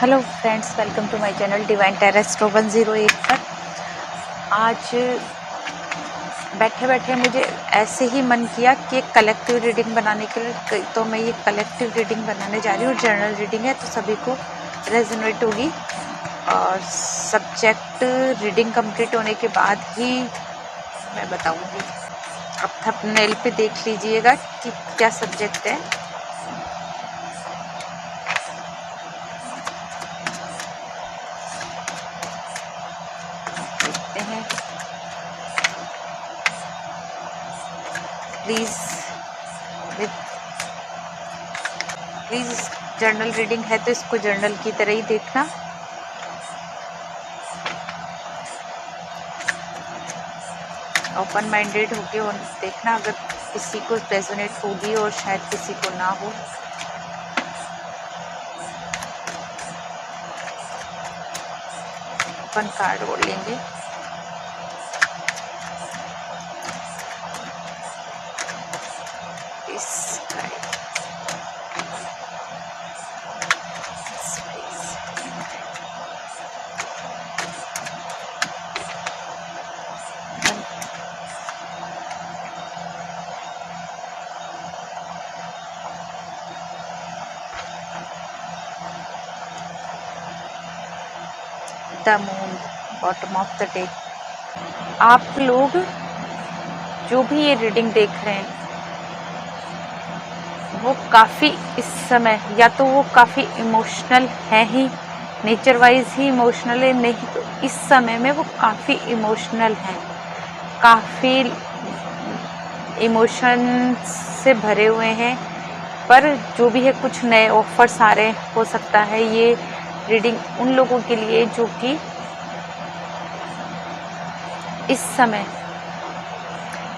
Hello friends, welcome to my channel divine terrestro 108 पर। आज बैठे बैठे मुझे ऐसे ही मन किया कि एक कलेक्टिव रीडिंग बनाने के लिए, तो मैं ये कलेक्टिव रीडिंग बनाने जा रही हूँ। जर्नल रीडिंग है तो सभी को रेजोनेट होगी, और सब्जेक्ट रीडिंग कंप्लीट होने के बाद ही मैं बताऊँगी। अब थंबनेल पे देख लीजिएगा कि क्या सब्जेक्ट है। देखते हैं। प्लीज़ जर्नल रीडिंग है तो इसको जर्नल की तरह ही देखना। ओपन माइंडेड होके देखना, अगर किसी को रेजोनेट होगी और शायद किसी को ना हो। ओपन कार्ड ओढ़ लेंगे। The moon, bottom of the deck. आप लोग जो भी ये रीडिंग देख रहे हैं वो काफ़ी इस समय, या तो वो काफ़ी इमोशनल है ही, नेचर वाइज ही इमोशनल है, नहीं तो इस समय में वो काफ़ी इमोशनल हैं, काफ़ी इमोशन से भरे हुए हैं। पर जो भी है, कुछ नए ऑफर्स आ रहे हो सकता है ये रीडिंग उन लोगों के लिए जो कि इस समय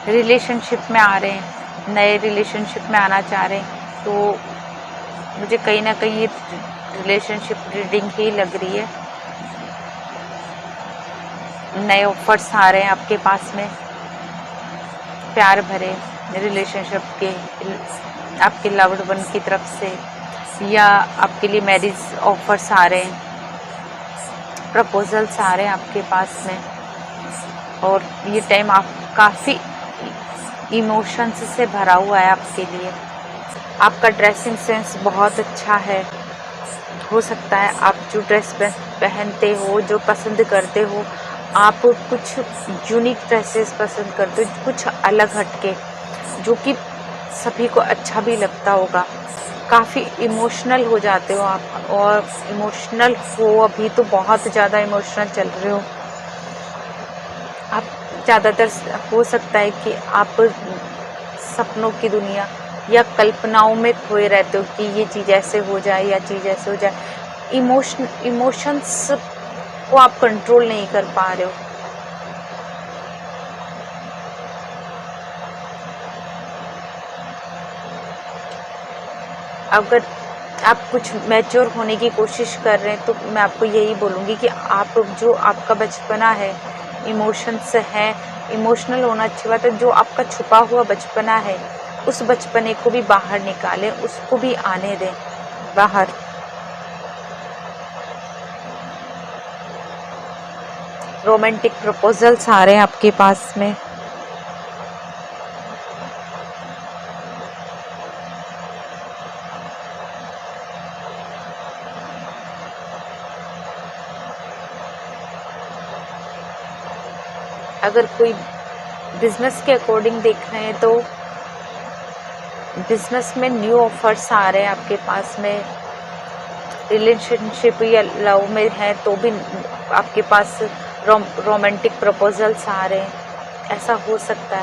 रिलेशनशिप में आ रहे हैं, नए रिलेशनशिप में आना चाह रहे हैं। तो मुझे कहीं ना कहीं ये रिलेशनशिप रीडिंग ही लग रही है। नए ऑफर्स आ रहे हैं आपके पास में, प्यार भरे रिलेशनशिप के, आपके लव्ड वन की तरफ से, या आपके लिए मैरिज ऑफर्स आ रहे हैं, प्रपोजल्स आ रहे हैं आपके पास में। और ये टाइम आप काफ़ी इमोशंस से भरा हुआ है आपके लिए। आपका ड्रेसिंग सेंस बहुत अच्छा है। हो सकता है आप जो ड्रेस पहनते हो, जो पसंद करते हो, आप कुछ यूनिक ड्रेसेस पसंद करते हो, कुछ अलग हटके, जो कि सभी को अच्छा भी लगता होगा। काफ़ी इमोशनल हो जाते हो आप, और इमोशनल हो, अभी तो बहुत ज़्यादा इमोशनल चल रहे हो आप। ज़्यादातर हो सकता है कि आप सपनों की दुनिया या कल्पनाओं में खोए रहते हो कि ये चीज़ ऐसे हो जाए या चीज़ ऐसे हो जाए। इमोशंस को आप कंट्रोल नहीं कर पा रहे हो। अगर आप कुछ मैच्योर होने की कोशिश कर रहे हैं तो मैं आपको यही बोलूँगी कि आप जो आपका बचपना है, इमोशंस है, इमोशनल होना अच्छी बात है। जो आपका छुपा हुआ बचपना है, उस बचपने को भी बाहर निकालें, उसको भी आने दें बाहर। रोमांटिक प्रपोजल्स आ रहे हैं आपके पास में। अगर कोई बिजनेस के अकॉर्डिंग देख रहे हैं तो बिजनेस में न्यू ऑफर्स आ रहे हैं आपके पास में। रिलेशनशिप या लव में है तो भी आपके पास रोमांटिक प्रपोजल्स आ रहे हैं। ऐसा हो सकता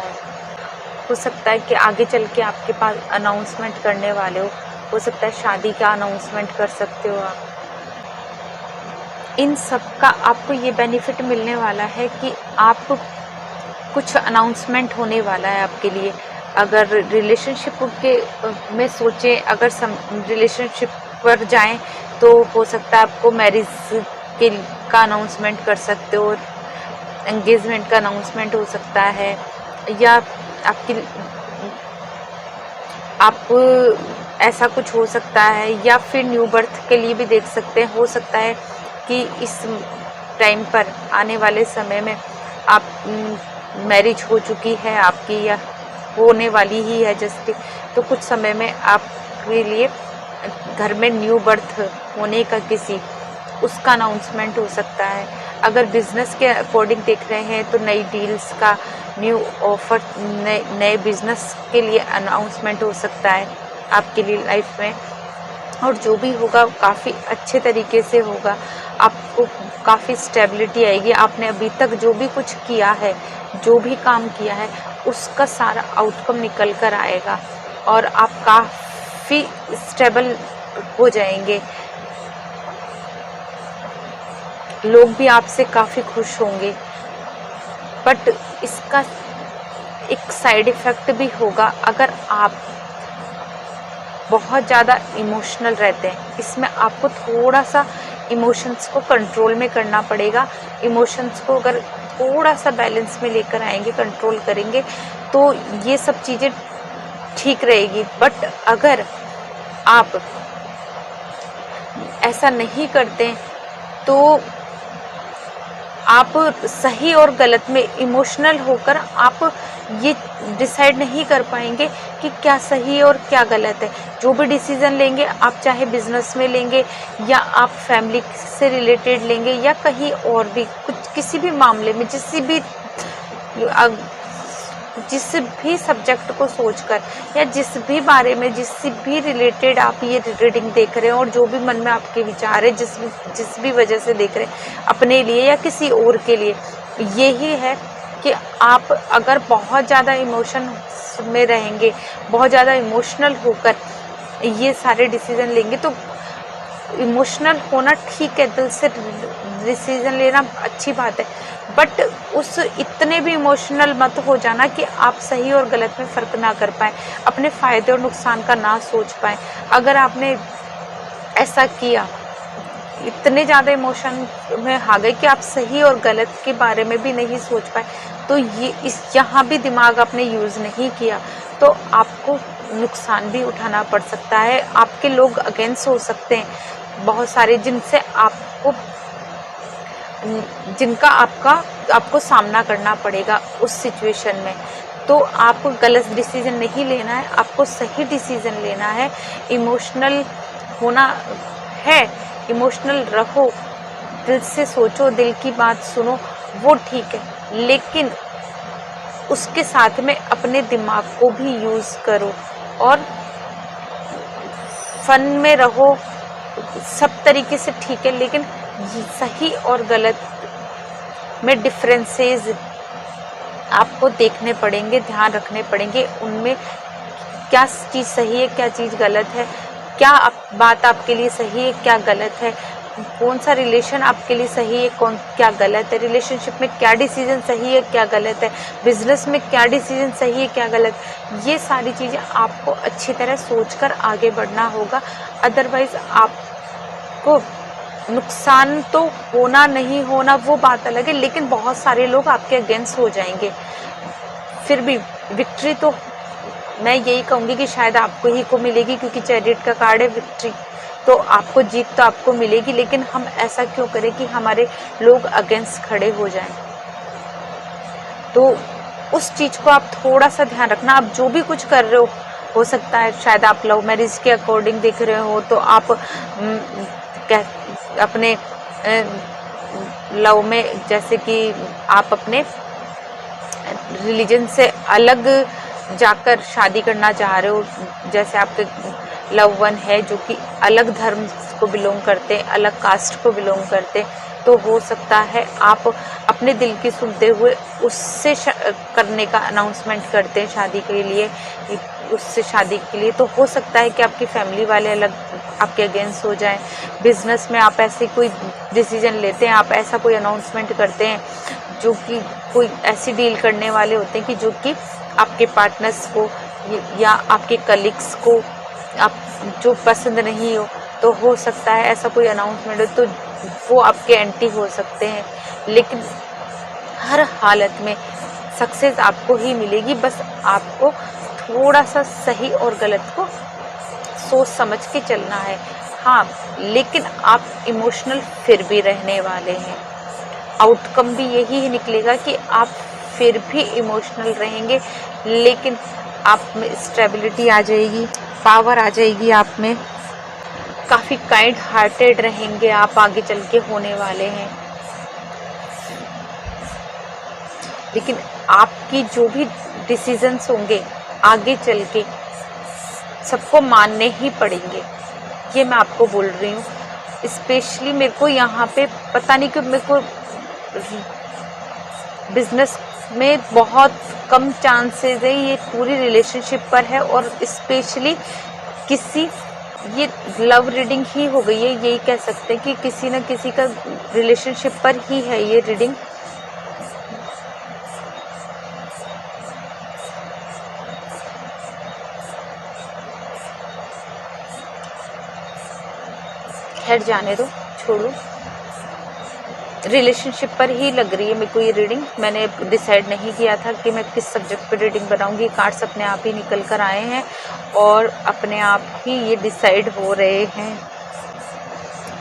है कि आगे चल के आपके पास अनाउंसमेंट करने वाले हो सकता है शादी का अनाउंसमेंट कर सकते हो आप। इन सब का आपको ये बेनिफिट मिलने वाला है कि आप कुछ अनाउंसमेंट होने वाला है आपके लिए। अगर रिलेशनशिप के में सोचें, अगर रिलेशनशिप पर जाएं तो हो सकता है आपको मैरिज के का अनाउंसमेंट कर सकते हो, एंगेजमेंट का अनाउंसमेंट हो सकता है, या आप ऐसा कुछ हो सकता है, या फिर न्यू बर्थ के लिए भी देख सकते हैं। हो सकता है कि इस टाइम पर आने वाले समय में आप मैरिज हो चुकी है आपकी, या होने वाली ही है जस्ट, तो कुछ समय में आपके लिए घर में न्यू बर्थ होने का किसी उसका अनाउंसमेंट हो सकता है। अगर बिजनेस के अकॉर्डिंग देख रहे हैं तो नई डील्स का, न्यू ऑफर, नए बिजनेस के लिए अनाउंसमेंट हो सकता है आपके लिए लाइफ में। और जो भी होगा काफ़ी अच्छे तरीके से होगा, आपको काफ़ी स्टेबिलिटी आएगी। आपने अभी तक जो भी कुछ किया है, जो भी काम किया है, उसका सारा आउटकम निकल कर आएगा और आप काफ़ी स्टेबल हो जाएंगे। लोग भी आपसे काफ़ी खुश होंगे। बट इसका एक साइड इफ़ेक्ट भी होगा, अगर आप बहुत ज़्यादा इमोशनल रहते हैं। इसमें आपको थोड़ा सा इमोशंस को कंट्रोल में करना पड़ेगा। इमोशंस को अगर थोड़ा सा बैलेंस में लेकर आएंगे, कंट्रोल करेंगे, तो ये सब चीज़ें ठीक रहेगी। बट अगर आप ऐसा नहीं करते तो आप सही और गलत में इमोशनल होकर आप ये डिसाइड नहीं कर पाएंगे कि क्या सही है और क्या गलत है। जो भी डिसीज़न लेंगे आप, चाहे बिजनेस में लेंगे या आप फैमिली से रिलेटेड लेंगे या कहीं और भी कुछ, किसी भी मामले में, जिस भी सब्जेक्ट को सोचकर या जिस भी बारे में, जिस भी रिलेटेड आप ये रीडिंग देख रहे हैं और जो भी मन में आपके विचार है, जिस भी वजह से देख रहे हैं, अपने लिए या किसी और के लिए, यही है कि आप अगर बहुत ज़्यादा इमोशन में रहेंगे, बहुत ज़्यादा इमोशनल होकर ये सारे डिसीज़न लेंगे, तो इमोशनल होना ठीक है, दिल से डिसीज़न लेना अच्छी बात है, बट उस इतने भी इमोशनल मत हो जाना कि आप सही और गलत में फ़र्क ना कर पाएँ, अपने फ़ायदे और नुकसान का ना सोच पाएँ। अगर आपने ऐसा किया, इतने ज़्यादा इमोशन में आ गए कि आप सही और गलत के बारे में भी नहीं सोच पाए, तो यहाँ भी दिमाग आपने यूज़ नहीं किया, तो आपको नुकसान भी उठाना पड़ सकता है। आपके लोग अगेंस्ट हो सकते हैं बहुत सारे, जिनका आपको सामना करना पड़ेगा उस सिचुएशन में। तो आपको गलत डिसीज़न नहीं लेना है, आपको सही डिसीज़न लेना है। इमोशनल होना है, इमोशनल रहो, दिल से सोचो, दिल की बात सुनो, वो ठीक है, लेकिन उसके साथ में अपने दिमाग को भी यूज़ करो और फन में रहो। सब तरीके से ठीक है, लेकिन सही और गलत में डिफरेंसेस आपको देखने पड़ेंगे, ध्यान रखने पड़ेंगे। उनमें क्या चीज़ सही है, क्या चीज़ गलत है, क्या बात आपके लिए सही है, क्या गलत है, कौन सा रिलेशन आपके लिए सही है, क्या गलत है, रिलेशनशिप में क्या डिसीजन सही है, क्या गलत है, बिजनेस में क्या डिसीजन सही है, क्या गलत। ये सारी चीज़ें आपको अच्छी तरह सोचकर आगे बढ़ना होगा। अदरवाइज़ आपको नुकसान तो होना नहीं होना वो बात अलग है, लेकिन बहुत सारे लोग आपके अगेंस्ट हो जाएंगे। फिर भी विक्ट्री तो मैं यही कहूँगी कि शायद आपको ही को मिलेगी, क्योंकि चैरियट का कार्ड है विक्ट्री, तो आपको जीत तो आपको मिलेगी। लेकिन हम ऐसा क्यों करें कि हमारे लोग अगेंस्ट खड़े हो जाएं। तो उस चीज़ को आप थोड़ा सा ध्यान रखना। आप जो भी कुछ कर रहे हो सकता है शायद आप लव मैरिज के अकॉर्डिंग देख रहे हो, तो आप अपने लव में, जैसे कि आप अपने रिलीजन से अलग जाकर शादी करना चाह रहे हो, जैसे आपके लव वन है जो कि अलग धर्म को बिलोंग करते हैं, अलग कास्ट को बिलोंग करते हैं, तो हो सकता है आप अपने दिल की सुनते हुए उससे करने का अनाउंसमेंट करते हैं शादी के लिए, उससे शादी के लिए। तो हो सकता है कि आपकी फैमिली वाले अलग आपके अगेंस्ट हो जाएं। बिजनेस में आप ऐसे कोई डिसीजन लेते हैं, आप ऐसा कोई अनाउंसमेंट करते हैं जो कि कोई ऐसी डील करने वाले होते हैं कि जो कि आपके पार्टनर्स को या आपके कलीग्स को आप जो पसंद नहीं हो सकता है ऐसा कोई अनाउंसमेंट हो, तो वो आपके एंटी हो सकते हैं। लेकिन हर हालत में सक्सेस आपको ही मिलेगी, बस आपको थोड़ा सा सही और गलत को सोच समझ के चलना है। हाँ, लेकिन आप इमोशनल फिर भी रहने वाले हैं। आउटकम भी यही निकलेगा कि आप फिर भी इमोशनल रहेंगे, लेकिन आप में स्टेबिलिटी आ जाएगी, पावर आ जाएगी आप में। काफ़ी काइंड हार्टेड रहेंगे आप, आगे चल के होने वाले हैं। लेकिन आपकी जो भी डिसीजंस होंगे आगे चल के सबको मानने ही पड़ेंगे, ये मैं आपको बोल रही हूँ। स्पेशली मेरे को यहाँ पे पता नहीं क्यों मेरे को बिजनेस में बहुत कम चांसेस है, ये पूरी रिलेशनशिप पर है, और स्पेशली किसी, ये लव रीडिंग ही हो गई है, यही कह सकते हैं कि किसी न किसी का रिलेशनशिप पर ही है ये रीडिंग। खैर जाने दो, छोड़ो। रिलेशनशिप पर ही लग रही है मेरे को ये रीडिंग। मैंने डिसाइड नहीं किया था कि मैं किस सब्जेक्ट पर रीडिंग बनाऊंगी। कार्ड्स अपने आप ही निकल कर आए हैं और अपने आप ही ये डिसाइड हो रहे हैं।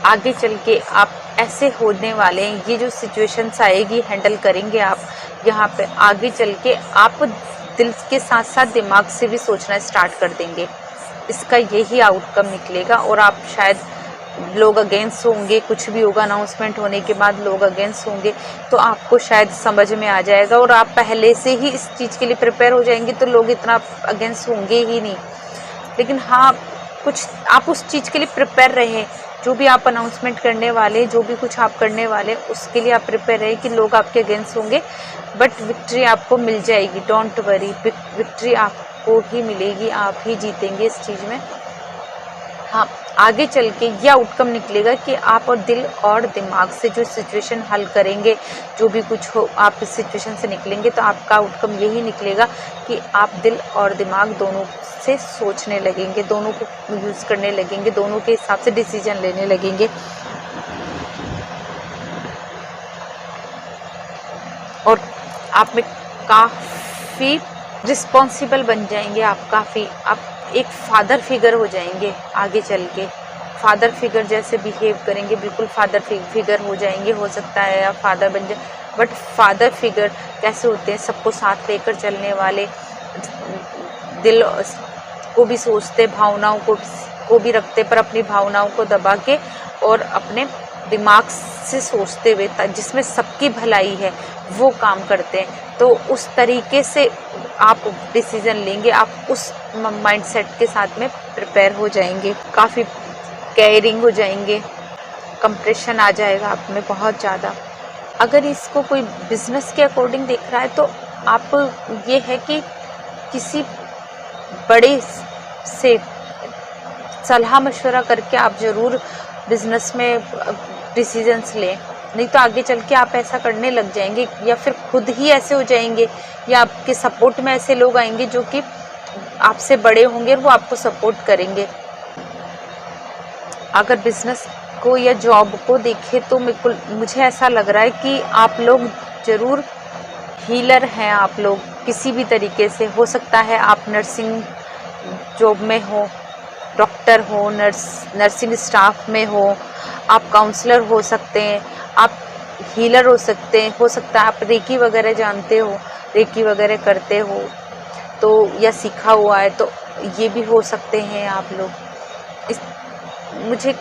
आगे चल के आप ऐसे होने वाले हैं, ये जो सिचुएशंस आएगी हैंडल करेंगे आप। यहाँ पे आगे चल के आप दिल के साथ साथ दिमाग से भी सोचना स्टार्ट कर देंगे। इसका यही आउटकम निकलेगा। और आप शायद लोग अगेंस्ट होंगे, कुछ भी होगा अनाउंसमेंट होने के बाद लोग अगेंस्ट होंगे, तो आपको शायद समझ में आ जाएगा और आप पहले से ही इस चीज़ के लिए प्रिपेयर हो जाएंगे, तो लोग इतना अगेंस्ट होंगे ही नहीं। लेकिन हाँ, कुछ आप उस चीज़ के लिए प्रिपेयर रहें। जो भी आप अनाउंसमेंट करने वाले, जो भी कुछ आप करने वाले, उसके लिए आप प्रिपेयर रहें कि लोग आपके अगेंस्ट होंगे, बट विक्ट्री आपको मिल जाएगी। डोंट वरी, विक्ट्री आपको ही मिलेगी, आप ही जीतेंगे इस चीज़ में। हाँ, आगे चल के यह आउटकम निकलेगा कि आप और दिल और दिमाग से जो सिचुएशन हल करेंगे, जो भी कुछ हो, आप इस सिचुएशन से निकलेंगे तो आपका आउटकम यही निकलेगा कि आप दिल और दिमाग दोनों से सोचने लगेंगे, दोनों को यूज़ करने लगेंगे, दोनों के हिसाब से डिसीजन लेने लगेंगे। और आप में काफ़ी रिस्पॉन्सिबल बन जाएंगे। आप एक फादर फिगर हो जाएंगे। आगे चल के फादर फिगर जैसे बिहेव करेंगे, बिल्कुल फादर फिगर हो जाएंगे। हो सकता है आप फादर बन जाए, बट फादर फिगर कैसे होते हैं? सबको साथ लेकर चलने वाले, दिल को भी सोचते, भावनाओं को भी रखते, पर अपनी भावनाओं को दबा के और अपने दिमाग से सोचते हुए, जिसमें सबकी भलाई है, वो काम करते हैं। तो उस तरीके से आप डिसीज़न लेंगे, आप उस माइंडसेट के साथ में प्रिपेयर हो जाएंगे, काफ़ी केयरिंग हो जाएंगे, कंप्रेशन आ जाएगा आप में बहुत ज़्यादा। अगर इसको कोई बिजनेस के अकॉर्डिंग देख रहा है तो आप ये है कि किसी बड़े से सलाह मशवरा करके आप ज़रूर बिजनेस में डिसीजंस लें, नहीं तो आगे चल के आप ऐसा करने लग जाएंगे, या फिर खुद ही ऐसे हो जाएंगे, या आपके सपोर्ट में ऐसे लोग आएंगे जो कि आपसे बड़े होंगे और वो आपको सपोर्ट करेंगे। अगर बिजनेस को या जॉब को देखें तो मुझे ऐसा लग रहा है कि आप लोग ज़रूर हीलर हैं। आप लोग किसी भी तरीके से, हो सकता है आप नर्सिंग जॉब में हो, डॉक्टर हो, नर्सिंग स्टाफ में हो, आप काउंसलर हो सकते हैं, आप हीलर हो सकते हैं, हो सकता है आप रेकी वगैरह जानते हो, रेकी वगैरह करते हो तो, या सीखा हुआ है तो ये भी हो सकते हैं आप लोग। मुझे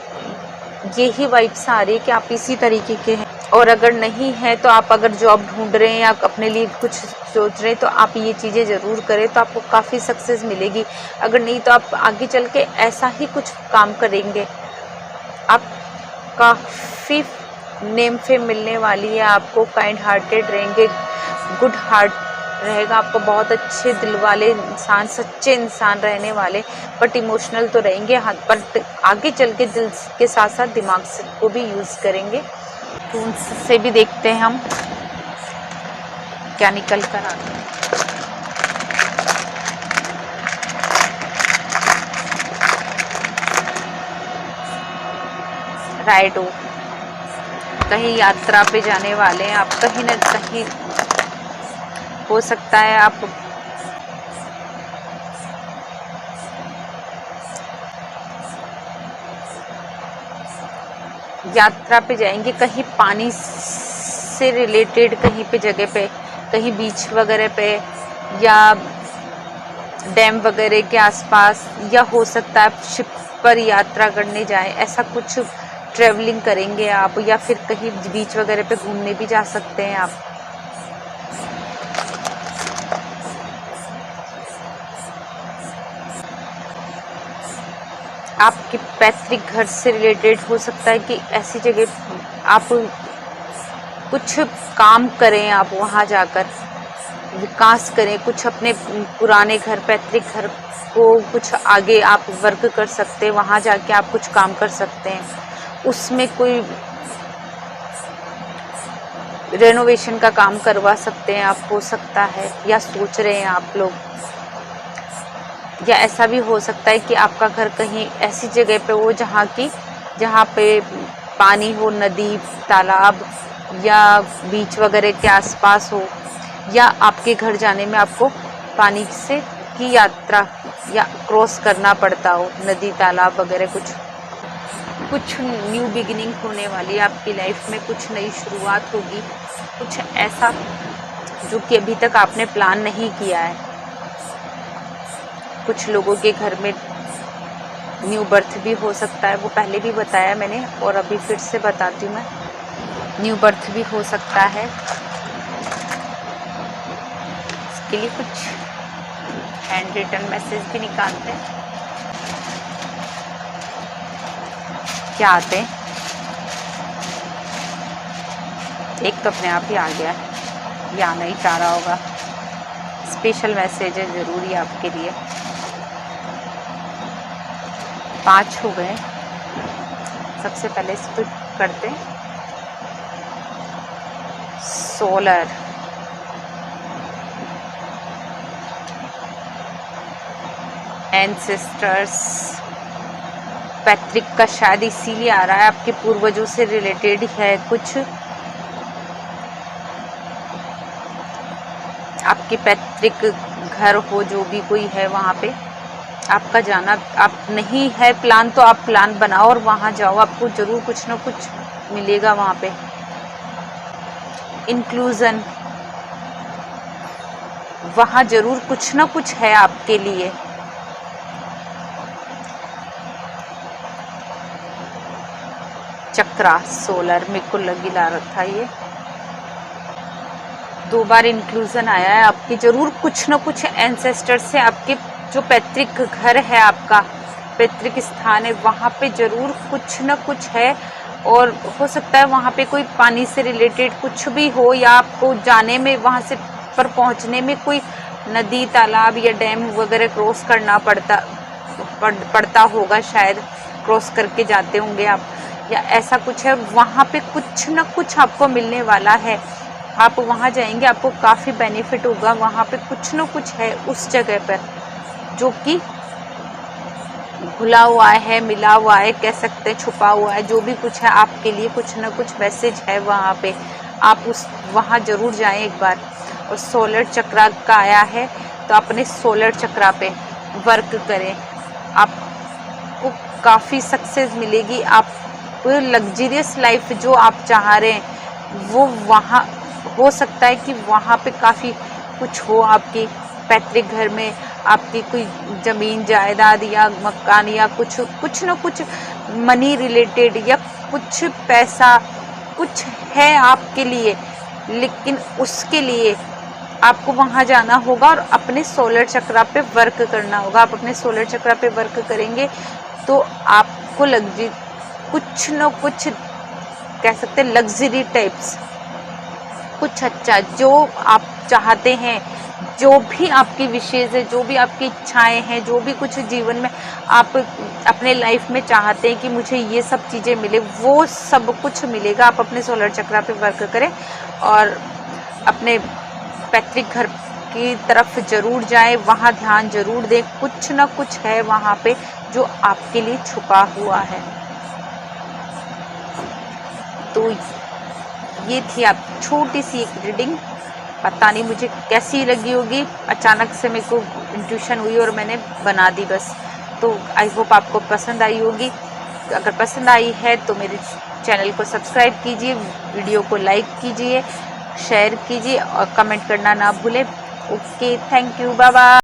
यही वाइब्स आ रही है कि आप इसी तरीके के हैं। और अगर नहीं है तो आप अगर जॉब ढूंढ रहे हैं या अपने लिए कुछ सोच रहे हैं तो आप ये चीज़ें ज़रूर करें, तो आपको काफ़ी सक्सेस मिलेगी। अगर नहीं तो आप आगे चल के ऐसा ही कुछ काम करेंगे, आप काफ़ी नेम फेम मिलने वाली है आपको, काइंड हार्टेड रहेंगे, गुड हार्ट रहेगा आपको, बहुत अच्छे दिल वाले इंसान, सच्चे इंसान रहने वाले, बट इमोशनल तो रहेंगे हाँ, बट आगे चल के दिल के साथ साथ दिमाग से को भी यूज़ करेंगे। टूल्स से भी देखते हैं हम क्या निकल कर आते हैं। राइडो, कहीं यात्रा पे जाने वाले हैं आप, कहीं न कहीं हो सकता है आप यात्रा पे जाएंगे, कहीं पानी से रिलेटेड कहीं पे जगह पे, कहीं बीच वगैरह पे या डैम वगैरह के आसपास, या हो सकता है आप शिप पर यात्रा करने जाएं, ऐसा कुछ ट्रैवलिंग करेंगे आप, या फिर कहीं बीच वगैरह पे घूमने भी जा सकते हैं आप। आपके पैतृक घर से रिलेटेड हो सकता है कि ऐसी जगह आप कुछ काम करें, आप वहाँ जाकर विकास करें, कुछ अपने पुराने घर पैतृक घर को कुछ आगे आप वर्क कर सकते हैं, वहाँ जाके आप कुछ काम कर सकते हैं, उसमें कोई रेनोवेशन का काम करवा सकते हैं आप, हो सकता है, या सोच रहे हैं आप लोग। या ऐसा भी हो सकता है कि आपका घर कहीं ऐसी जगह पे हो जहाँ पे पानी हो, नदी, तालाब या बीच वगैरह के आसपास हो, या आपके घर जाने में आपको पानी से की यात्रा या क्रॉस करना पड़ता हो, नदी तालाब वगैरह। कुछ न्यू बिगिनिंग होने वाली है आपकी लाइफ में, कुछ नई शुरुआत होगी, कुछ ऐसा जो कि अभी तक आपने प्लान नहीं किया है। कुछ लोगों के घर में न्यू बर्थ भी हो सकता है, वो पहले भी बताया मैंने और अभी फिर से बताती हूँ मैं, न्यू बर्थ भी हो सकता है। इसके लिए कुछ हैंड रिटन मैसेज भी निकालते हैं, क्या आते हैं। एक तो अपने आप ही आ गया, ये आना ही चाह रहा होगा। स्पेशल मैसेज है ज़रूरी आपके लिए। 5 हो गए। सबसे पहले इसको करते हैं सोलर। एंसेस्टर्स, पैतृक का शायद इसीलिए आ रहा है, आपके पूर्वजों से रिलेटेड है कुछ। आपके पैतृक घर हो, जो भी कोई है, वहाँ पे आपका जाना आप नहीं है प्लान, तो आप प्लान बनाओ और वहाँ जाओ, आपको ज़रूर कुछ ना कुछ मिलेगा वहाँ पे। इंक्लूजन, वहाँ ज़रूर कुछ ना कुछ है आपके लिए। चक्रा, सोलर, मेरे को लगी ला रखा, ये 2 बार इंक्लूजन आया है। आपके ज़रूर कुछ ना कुछ एंसेस्टर से, आपके जो पैतृक घर है, आपका पैतृक स्थान है, वहाँ पे ज़रूर कुछ ना कुछ है। और हो सकता है वहाँ पे कोई पानी से रिलेटेड कुछ भी हो, या आपको जाने में वहाँ से पर पहुँचने में कोई नदी, तालाब या डैम वगैरह क्रॉस करना पड़ता होगा, शायद क्रॉस करके जाते होंगे आप, या ऐसा कुछ है। वहाँ पे कुछ ना कुछ आपको मिलने वाला है। आप वहाँ जाएंगे, आपको काफ़ी बेनिफिट होगा। वहाँ पे कुछ ना कुछ है उस जगह पर, जो कि भुला हुआ है, मिला हुआ है, कह सकते हैं छुपा हुआ है, जो भी कुछ है आपके लिए कुछ ना कुछ मैसेज है वहाँ पे। आप वहाँ ज़रूर जाएं एक बार। और सोलर चक्रा का आया है, तो अपने सोलर चक्रा पे वर्क करें, आपको काफ़ी सक्सेस मिलेगी। आप लग्जरियस लाइफ जो आप चाह रहे हैं, वो वहाँ हो सकता है कि वहाँ पे काफ़ी कुछ हो। आपके पैतृक घर में आपकी कोई ज़मीन जायदाद या मकान, या कुछ ना कुछ मनी रिलेटेड, या कुछ पैसा कुछ है आपके लिए, लेकिन उसके लिए आपको वहाँ जाना होगा और अपने सोलर चक्रा पे वर्क करना होगा। आप अपने सोलर चक्रा पे वर्क करेंगे तो आपको कुछ न कुछ, कह सकते हैं लग्जरी टाइप्स, कुछ अच्छा जो आप चाहते हैं, जो भी आपकी विशेष है, जो भी आपकी इच्छाएं हैं, जो भी कुछ जीवन में आप अपने लाइफ में चाहते हैं कि मुझे ये सब चीज़ें मिले, वो सब कुछ मिलेगा। आप अपने सोलर चक्रा पे वर्क करें और अपने पैतृक घर की तरफ ज़रूर जाएं, वहाँ ध्यान ज़रूर दें। कुछ ना कुछ है वहाँ पे जो आपके लिए छुपा हुआ है। तो ये थी आप छोटी सी एक रीडिंग। पता नहीं मुझे कैसी लगी होगी, अचानक से मेरे को इंट्यूशन हुई और मैंने बना दी बस। तो आई होप आपको पसंद आई होगी। अगर पसंद आई है तो मेरे चैनल को सब्सक्राइब कीजिए, वीडियो को लाइक कीजिए, शेयर कीजिए और कमेंट करना ना भूलें। Okay, thank you, bye bye.